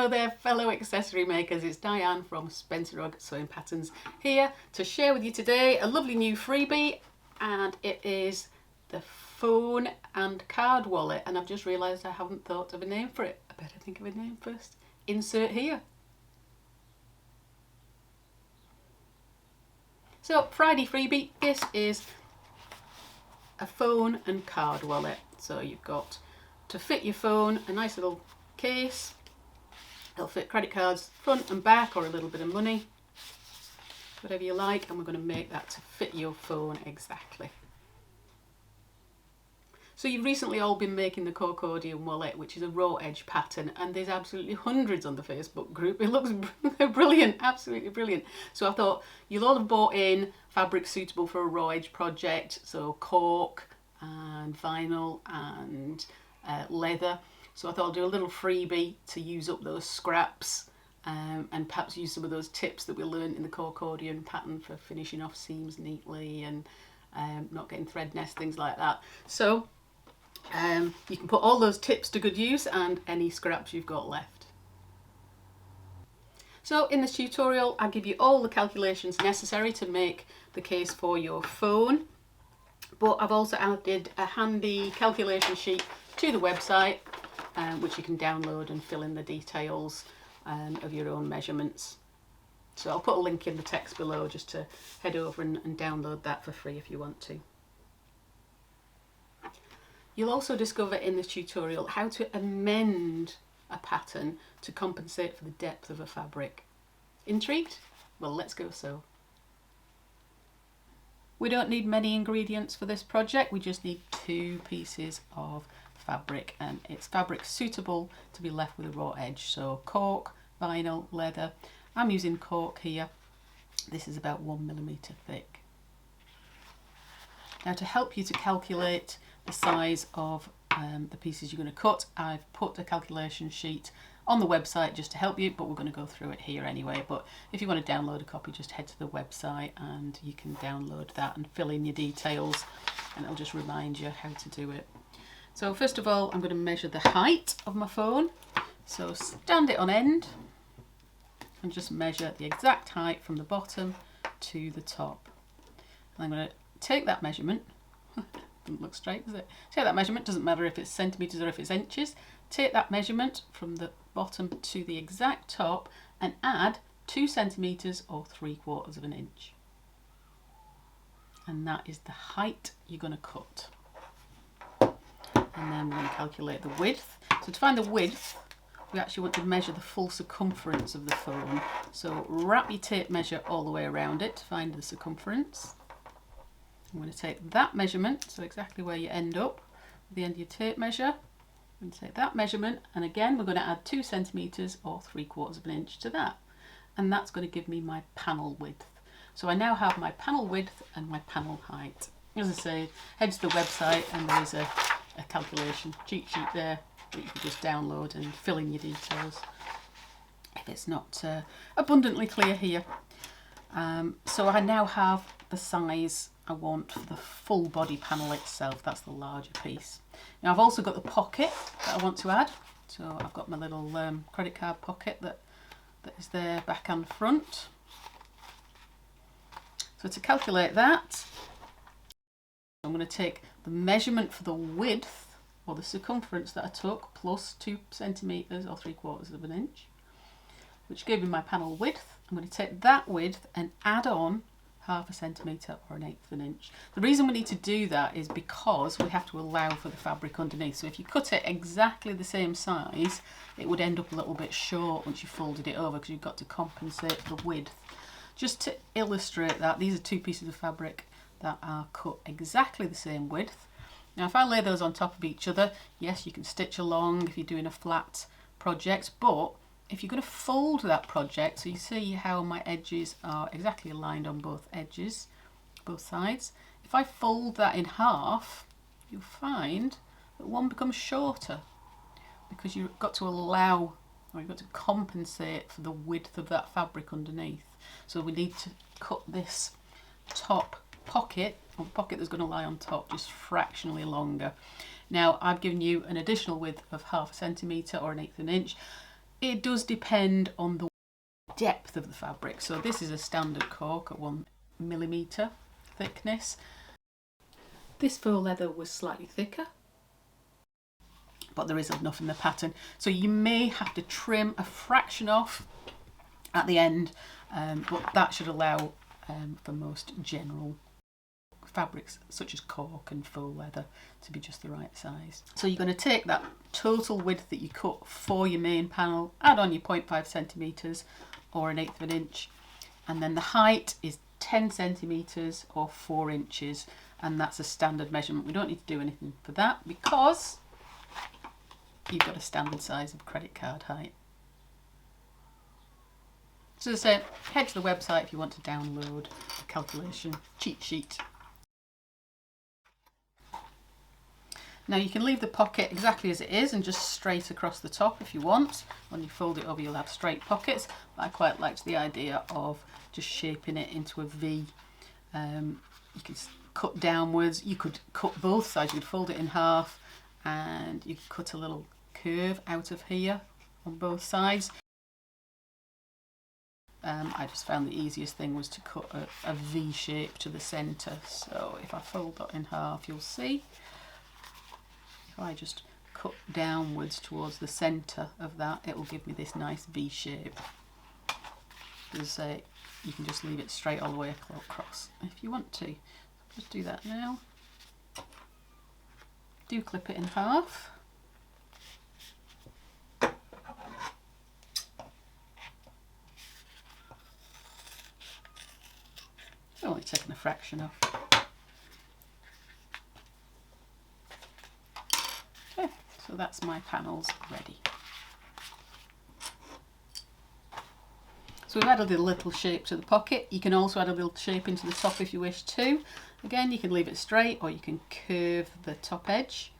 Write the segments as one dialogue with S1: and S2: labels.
S1: Hello there fellow accessory makers, it's Diane from Spencer Rugg Sewing Patterns here to share with you today a lovely new freebie, and it is the phone and card wallet, and I've just realised I haven't thought of a name for it. I better think of a name first. Insert here. So Friday freebie, this is a phone and card wallet. So you've got to fit your phone, a nice little case. It'll fit credit cards front and back, or a little bit of money, whatever you like, and we're going to make that to fit your phone exactly. So you've recently all been making the cork wallet, which is a raw edge pattern, and there's absolutely hundreds on the Facebook group. It looks brilliant, absolutely brilliant. So I thought you'll all have bought in fabric suitable for a raw edge project, so cork and vinyl and leather. So I thought I'll do a little freebie to use up those scraps and perhaps use some of those tips that we learned in the cork pattern for finishing off seams neatly and not getting thread nest, things like that. So you can put all those tips to good use and any scraps you've got left. So in this tutorial I give you all the calculations necessary to make the case for your phone, but I've also added a handy calculation sheet to the website which you can download and fill in the details of your own measurements. So I'll put a link in the text below just to head over and download that for free if you want to. You'll also discover in this tutorial how to amend a pattern to compensate for the depth of a fabric. Intrigued? Well, let's go sew. We don't need many ingredients for this project, we just need 2 pieces of fabric, and it's fabric suitable to be left with a raw edge, so cork, vinyl, leather. I'm using cork here. This is about 1mm thick. Now to help you to calculate the size of the pieces you're going to cut, I've put a calculation sheet on the website just to help you, but we're going to go through it here anyway. But if you want to download a copy, just head to the website and you can download that and fill in your details, and it'll just remind you how to do it. So first of all, I'm going to measure the height of my phone. So stand it on end and just measure the exact height from the bottom to the top. And I'm going to take that measurement. Doesn't look straight, does it? Take that measurement, doesn't matter if it's centimetres or if it's inches. Take that measurement from the bottom to the exact top and add 2 centimetres or 3/4 of an inch. And that is the height you're going to cut. And then we're going to calculate the width. So to find the width, we actually want to measure the full circumference of the phone. So wrap your tape measure all the way around it to find the circumference. I'm going to take that measurement, so exactly where you end up at the end of your tape measure. I'm going to take that measurement, and again we're going to add 2 centimetres or 3/4 of an inch to that. And that's going to give me my panel width. So I now have my panel width and my panel height. As I say, head to the website and there is a calculation cheat sheet there that you can just download and fill in your details if it's not abundantly clear here. So I now have the size I want for the full body panel itself. That's the larger piece. Now I've also got the pocket that I want to add. So I've got my little credit card pocket that is there back and front. So to calculate that, I'm going to take the measurement for the width or the circumference that I took plus 2 centimetres or 3/4 of an inch, which gave me my panel width. I'm going to take that width and add on 1/2 centimetre or 1/8 of an inch. The reason we need to do that is because we have to allow for the fabric underneath. So if you cut it exactly the same size, it would end up a little bit short once you folded it over, because you've got to compensate for the width. Just to illustrate that, these are 2 pieces of fabric that are cut exactly the same width. Now if I lay those on top of each other, yes, you can stitch along if you're doing a flat project, but if you're going to fold that project, so you see how my edges are exactly aligned on both edges, both sides, if I fold that in half, you'll find that one becomes shorter because you've got to allow, or you've got to compensate for the width of that fabric underneath. So we need to cut this top pocket, or pocket that's going to lie on top, just fractionally longer. Now I've given you an additional width of 1/2 centimetre or 1/8 of an inch. it does depend on the depth of the fabric. So this is a standard cork at 1mm thickness. This faux leather was slightly thicker, but there is enough in the pattern. So you may have to trim a fraction off at the end, but that should allow for most general fabrics such as cork and faux leather to be just the right size. So you're going to take that total width that you cut for your main panel, add on your 0.5 centimetres or 1/8 of an inch, and then the height is 10 centimetres or 4 inches, and that's a standard measurement. We don't need to do anything for that because you've got a standard size of credit card height. So as I say, head to the website if you want to download a calculation cheat sheet. Now you can leave the pocket exactly as it is and just straight across the top if you want. When you fold it over you'll have straight pockets. I quite liked the idea of just shaping it into a V. You can cut downwards, you could cut both sides, you could fold it in half and you could cut a little curve out of here on both sides. I just found the easiest thing was to cut a V shape to the centre. So if I fold that in half you'll see. I just cut downwards towards the centre of that, it will give me this nice V shape. As I say, you can just leave it straight all the way across if you want to. Just do that now. Do clip it in half. Only taking a fraction off. Okay, so that's my panels ready. So we've added a little shape to the pocket. You can also add a little shape into the top if you wish to. Again, you can leave it straight or you can curve the top edge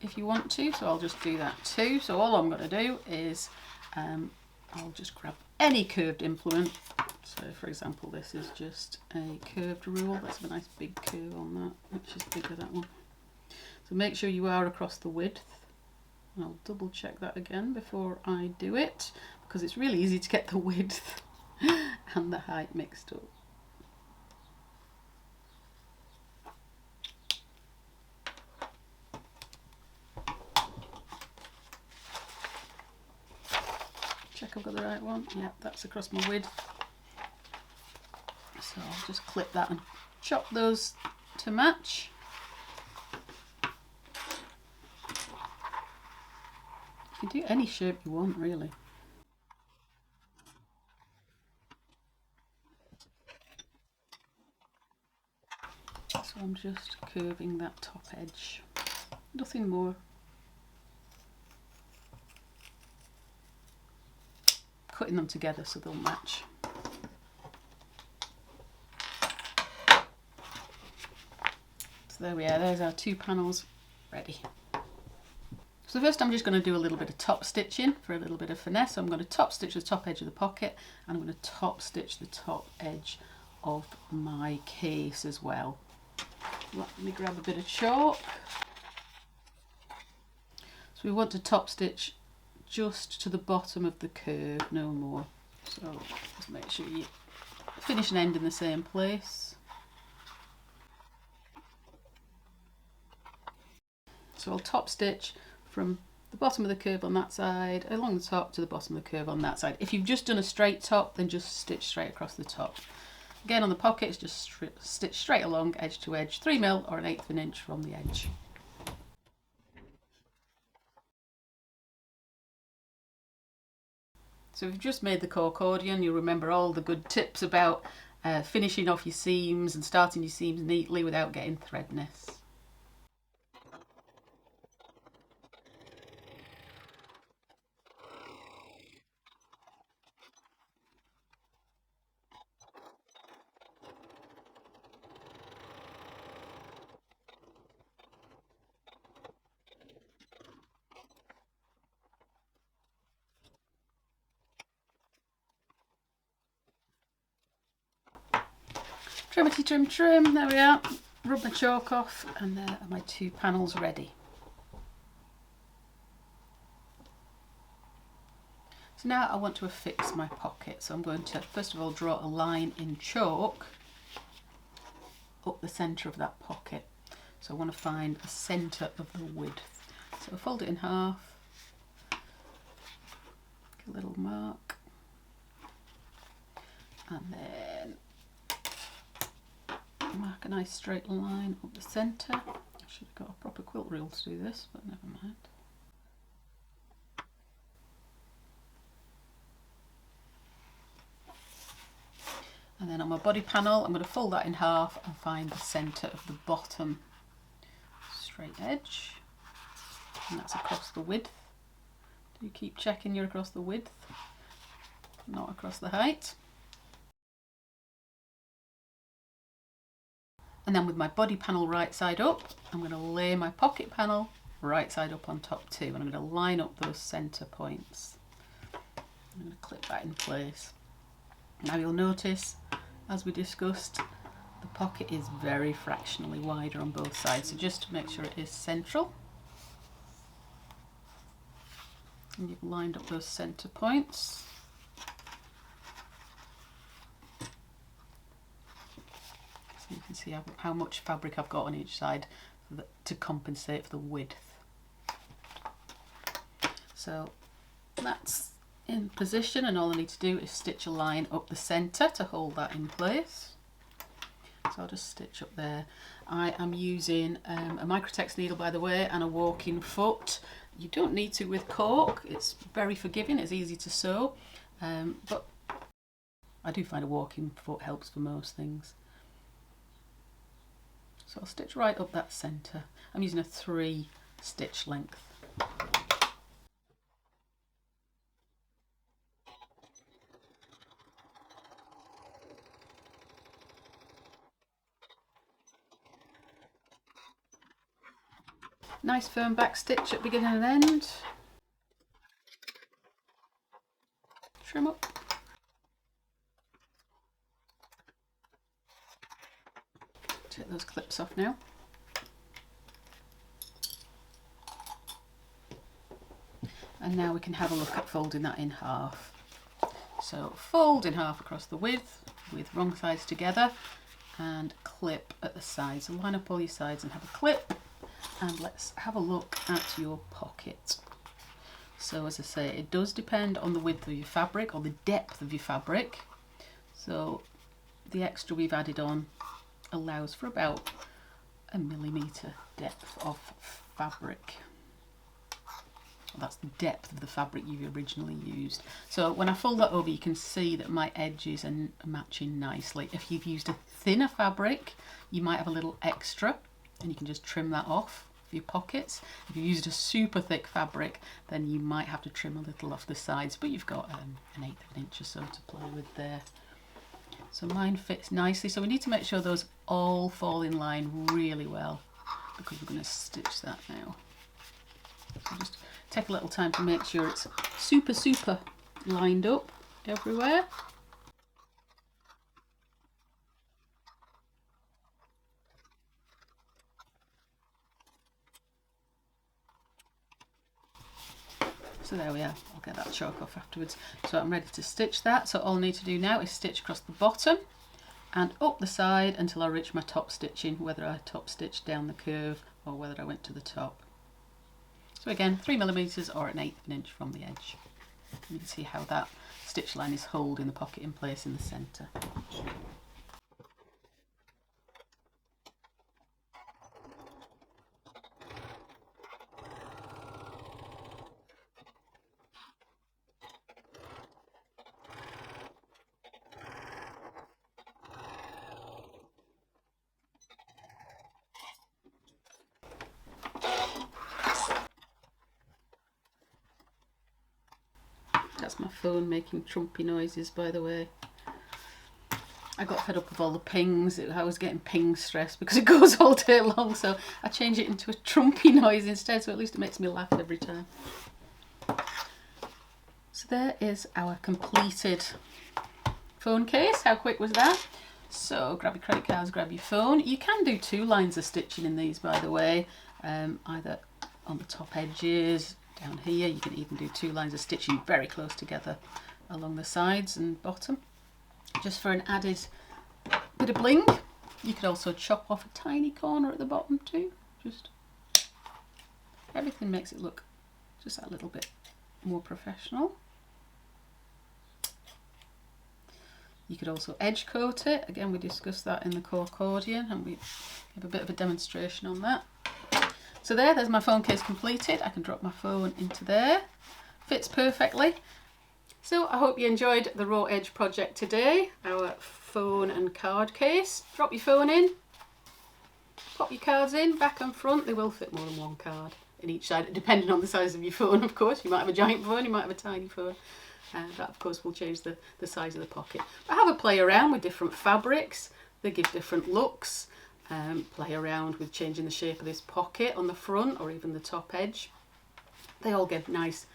S1: if you want to. So I'll just do that too. So all I'm going to do is I'll just grab any curved implement. So for example, this is just a curved rule. Let's have a nice big curve on that, which is bigger, that one. So make sure you are across the width. And I'll double check that again before I do it, because it's really easy to get the width and the height mixed up. Check I've got the right one. Yep, that's across my width. So I'll just clip that and chop those to match. You can do any shape you want, really. So I'm just curving that top edge. Nothing more. Cutting them together so they'll match. So there we are, there's our two panels ready. So first I'm just going to do a little bit of top stitching for a little bit of finesse. So I'm going to top stitch the top edge of the pocket and I'm going to top stitch the top edge of my case as well. Let me grab a bit of chalk. So we want to top stitch just to the bottom of the curve, no more. So just make sure you finish and end in the same place. So I'll top stitch from the bottom of the curve on that side along the top to the bottom of the curve on that side. If you've just done a straight top, then just stitch straight across the top. Again, on the pockets, just stitch straight along edge to edge, 3mm or 1/8 of an inch from the edge. So if you've just made the cork accordion, you'll remember all the good tips about finishing off your seams and starting your seams neatly without getting threadness. Trimmity trim trim, there we are. Rub my chalk off and there are my two panels ready. So now I want to affix my pocket. So I'm going to first of all draw a line in chalk up the centre of that pocket. So I want to find the centre of the width. So fold it in half, a little mark, and then mark a nice straight line up the centre. I should have got a proper quilt rule to do this, but never mind. And then on my body panel, I'm going to fold that in half and find the centre of the bottom straight edge. And that's across the width. Do keep checking you're across the width, not across the height. And then with my body panel right side up, I'm going to lay my pocket panel right side up on top too. And I'm going to line up those centre points. I'm going to clip that in place. Now you'll notice, as we discussed, the pocket is very fractionally wider on both sides, so just to make sure it is central. And you've lined up those centre points. So you can see how much fabric I've got on each side to compensate for the width. So that's in position, and all I need to do is stitch a line up the centre to hold that in place. So I'll just stitch up there. I am using a microtex needle, by the way, and a walking foot. You don't need to with cork, it's very forgiving, it's easy to sew, but I do find a walking foot helps for most things. So I'll stitch right up that centre. I'm using a 3 stitch length. Nice firm back stitch at beginning and end. Trim up. Take those clips off now. And now we can have a look at folding that in half. So fold in half across the width with wrong sides together and clip at the sides. So line up all your sides and have a clip. And let's have a look at your pocket. So as I say, it does depend on the width of your fabric or the depth of your fabric. So the extra we've added on allows for about 1 millimetre depth of fabric. That's the depth of the fabric you've originally used. So when I fold that over, you can see that my edges are matching nicely. If you've used a thinner fabric, you might have a little extra, and you can just trim that off for your pockets. If you used a super thick fabric, then you might have to trim a little off the sides, but you've got 1/8 of an inch or so to play with there. So mine fits nicely, so we need to make sure those all fall in line really well, because we're going to stitch that now. So just take a little time to make sure it's super lined up everywhere. So there we are, I'll get that chalk off afterwards. So I'm ready to stitch that. So all I need to do now is stitch across the bottom and up the side until I reach my top stitching, whether I top stitched down the curve or whether I went to the top. So again, 3 millimeters or 1/8 of an inch from the edge. You can see how that stitch line is holding the pocket in place in the centre. That's my phone making trumpy noises, by the way. I got fed up with all the pings. I was getting ping stress because it goes all day long, so I changed it into a trumpy noise instead, so at least it makes me laugh every time. So there is our completed phone case. How quick was that? So grab your credit cards, grab your phone. You can do 2 lines of stitching in these, by the way, either on the top edges, down here. You can even do 2 lines of stitching very close together along the sides and bottom, just for an added bit of bling. You could also chop off a tiny corner at the bottom too. Just everything makes it look just that little bit more professional. You could also edge coat it. Again, we discussed that in the cork accordion, and we have a bit of a demonstration on that. So there's my phone case completed. I can drop my phone into there. Fits perfectly. So I hope you enjoyed the raw edge project today, our phone and card case. Drop your phone in, pop your cards in, back and front. They will fit more than one card in each side, depending on the size of your phone, of course. You might have a giant phone, you might have a tiny phone. That of course will change the size of the pocket. But have a play around with different fabrics. They give different looks. Play around with changing the shape of this pocket on the front or even the top edge. They all give nice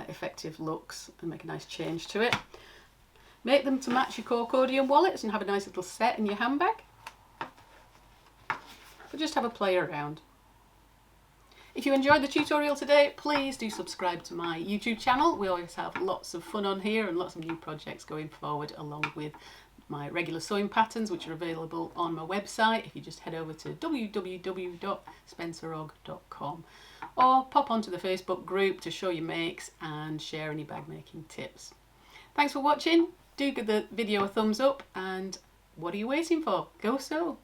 S1: effective looks and make a nice change to it. Make them to match your cork accordion wallets and have a nice little set in your handbag. But just have a play around. If you enjoyed the tutorial today, please do subscribe to my YouTube channel. We always have lots of fun on here and lots of new projects going forward, along with my regular sewing patterns, which are available on my website if you just head over to www.spencerog.com, or pop onto the Facebook group to show your makes and share any bag making tips. Thanks for watching. Do give the video a thumbs up, and what are you waiting for? Go sew!